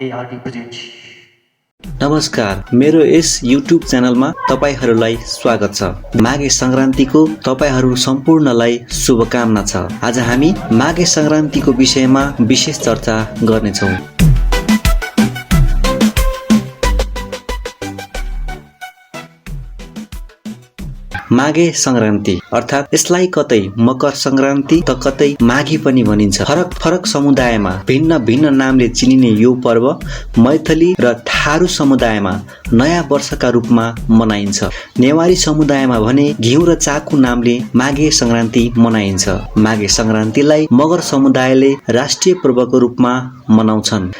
ARD presents. नमस्कार, मेरो यस YouTube च्यानलमा तपाईहरुलाई स्वागत छ। माघे संक्रान्तिको तपाईहरु सम्पूर्णलाई शुभकामना छ। आज हामी माघे संक्रान्तिको विषयमा विशेष चर्चा गर्नेछौँ। माघे संक्रान्ति अर्थात् यसलाई कतै मकर संक्रान्ति त कतै माघी पनि भनिन्छ। फरक फरक समुदायमा भिन्न भिन्न नामले चिनिने यो पर्व मैथिली र थारू समुदायमा नयाँ वर्षका रूपमा मनाइन्छ। नेवारी समुदायमा भने घिउ र चाकु नामले माघे संक्रान्ति मनाइन्छ। माघे संक्रान्तिलाई मगर समुदायले राष्ट्रिय पर्वको रूपमा मनाउँछन्।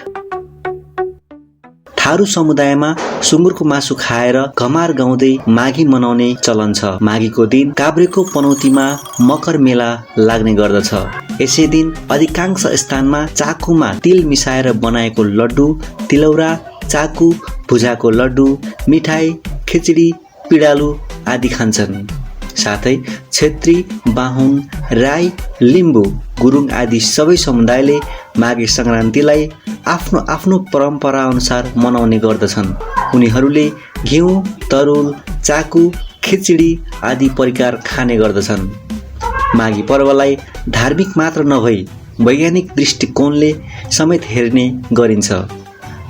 थारू समुदायमा सुँगुरको मासु खाएर घमार गाउँदै माघी मनाउने चलन छ। माघीको दिन काभ्रेको पनौतीमा मकर मेला लाग्ने गर्दछ। यसै दिन अधिकांश स्थानमा चाकुमा तिल मिसाएर बनाएको लड्डु, तिलौरा, चाकु, भुजाको लड्डु, मिठाई, खिचडी, पिडालु आदि खान्छन्। साथै क्षेत्री, बाहुन, राई, लिम्बू, गुरुङ आदि सबै समुदायले माघे संक्रान्तिलाई आफ्नो आफ्नो परम्परा अनुसार मनाउने गर्दछन्। उनीहरूले घिउ, तरुल, चाकु, खिचडी आदि परिकार खाने गर्दछन्। माघी पर्वलाई धार्मिक मात्र नभई वैज्ञानिक दृष्टिकोणले समेत हेर्ने गरिन्छ।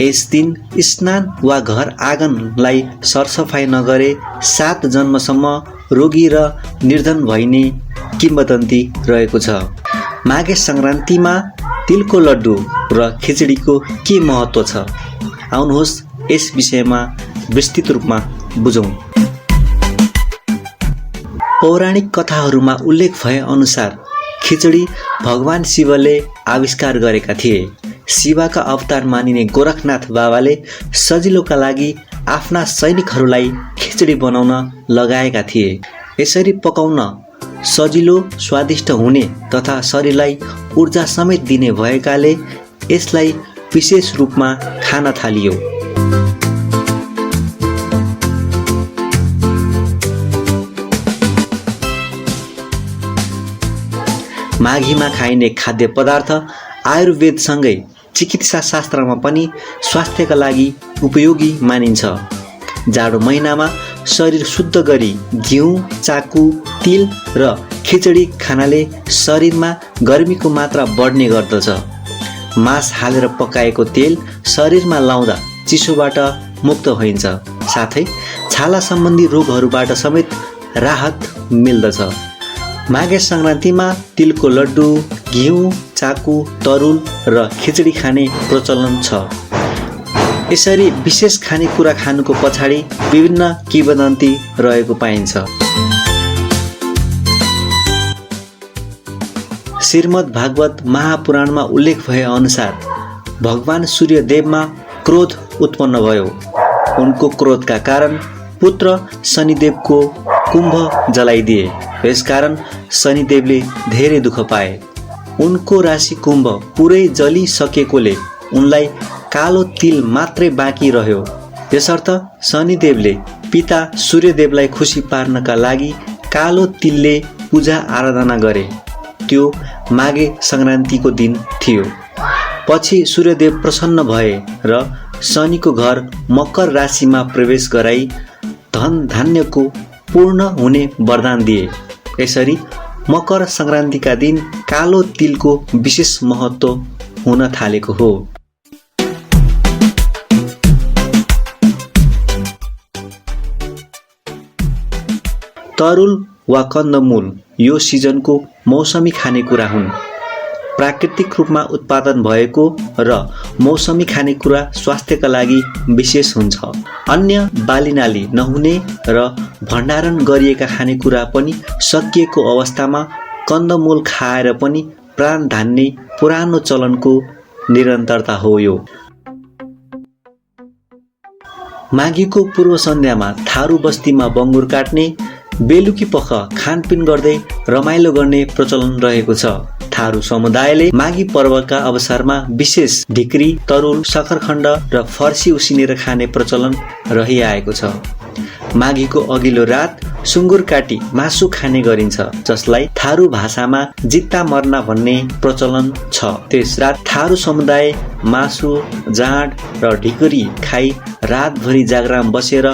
यस दिन स्नान वा घर आँगनलाई सरसफाई नगरे 7 जन्मसम्म रोगी र निर्धन भइने किंवदन्ती रहेको छ। माघे संक्रान्तिमा तिलको लड्डु र खिचडीको के महत्व छ? आउनुहोस् यस विषयमा विस्तृत रूपमा बुझौं। पौराणिक कथाहरूमा उल्लेख भए अनुसार खिचडी भगवान शिवले आविष्कार गरेका थिए। शिवका अवतार मानिने गोरखनाथ बाबाले सजिलोका लागि आफ्ना सैनिकहरूलाई खिचडी बनाउन लगाएका थिए। यसरी पकाउन सजिलो, स्वादिष्ट हुने तथा शरीरलाई ऊर्जा समेत दिने भएकाले यसलाई विशेष रूपमा खान थालियो। माघीमा खाइने खाद्य पदार्थ आयुर्वेदसँगै चिकित्सा शास्त्रमा पनि स्वास्थ्यका लागि उपयोगी मानिन्छ। जाडो महिनामा शरीर शुद्ध गरी घिउ, चाकु, तिल र खिचडी खानाले शरीरमा गर्मीको मात्रा बढ्ने गर्दछ। मास हालेर पकाएको तेल शरीरमा लाउँदा चिसोबाट मुक्त होइन्छ। साथै छाला सम्बन्धी रोगहरूबाट समेत राहत मिल्दछ। माघे संक्रान्तिमा तिलको लड्डु, घिउ, चाकु, तरुल र खिचडी खाने प्रचलन छ। यसरी विशेष खानेकुरा खानुको पछाडि विभिन्न किंवदन्ती रहेको पाइन्छ। श्रीमद् भागवत महापुराणमा उल्लेख भए अनुसार भगवान सूर्यदेवमा क्रोध उत्पन्न भयो। उनको क्रोधका कारण पुत्र शनिदेवको कुम्भ जलाइदिए। यसकारण शनिदेवले धेरै दुःख पाए। उनको राशि कुम्भ पुरै जलिसकेकोले उनलाई कालो तिल मात्रै बाँकी रह्यो। यसर्थ शनिदेवले पिता सूर्यदेवलाई खुसी पार्नका लागि कालो तिलले पूजा आराधना गरे। त्यो माघे संक्रान्तिको दिन थियो। पछि सूर्यदेव प्रसन्न भए र शनिको घर मकर राशिमा प्रवेश गराई धन धान्यको पूर्ण हुने वरदान दिए। यसरी मकर संक्रान्तिका दिन कालो तिलको विशेष महत्व हुन थालेको हो। तरुल वा कन्दमूल यो सिजनको मौसमी खानेकुरा हुन्। प्राकृतिक रूपमा उत्पादन भएको र मौसमी खानेकुरा स्वास्थ्यका लागि विशेष हुन्छ। अन्य बालीनाली नहुने र भण्डारण गरिएका खानेकुरा पनि सकिएको अवस्थामा कन्दमूल खाएर पनि प्राण धान्ने पुरानो चलनको निरन्तरता हो यो। माघीको पूर्व सन्ध्यामा थारू बस्तीमा बङ्गुर काट्ने, बेलुकी पख खानपिन गर्दै रमाइलो गर्ने प्रचलन रहेको छ। थारू समुदायले माघी पर्वका अवसरमा विशेष ढिक्री, तरुल, सक्खरखण्ड र फर्सी उसिनेर खाने प्रचलन रहिआएको छ। माघीको अघिल्लो रात सुँगुर काटी मासु खाने गरिन्छ, जसलाई थारू भाषामा जित्ता मर्ना भन्ने प्रचलन छ। त्यस रात थारू समुदाय मासु, जाँड र ढिकुरी खाई रातभरि जागराम बसेर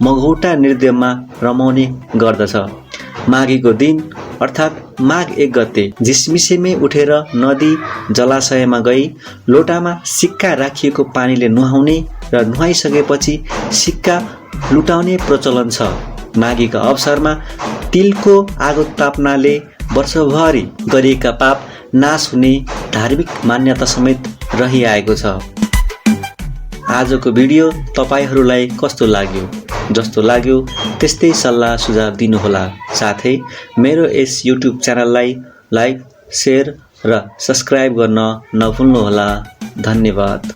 मघौटा नृत्यमा रमाउने गर्दछ। माघीको दिन अर्थात् माघ 1 गते झिसमिसेमै उठेर नदी जलाशयमा गई लोटामा सिक्का राखिएको पानीले नुहाउने र नुहाइसकेपछि सिक्का लुटाउने प्रचलन छ। माघीका अवसरमा तिलको आगो ताप्नाले वर्षभरि गरिएका पाप नाश हुने धार्मिक मान्यता समेत रहिआएको छ। आजको भिडियो तपाईहरूलाई कस्तो लाग्यो? जस्तो लाग्यो त्यस्तै सल्लाह सुझाव दिनुहोला। साथै मेरो यस युट्युब च्यानललाई लाइक, सेयर र सब्स्क्राइब गर्न नभुल्नुहोला। धन्यवाद।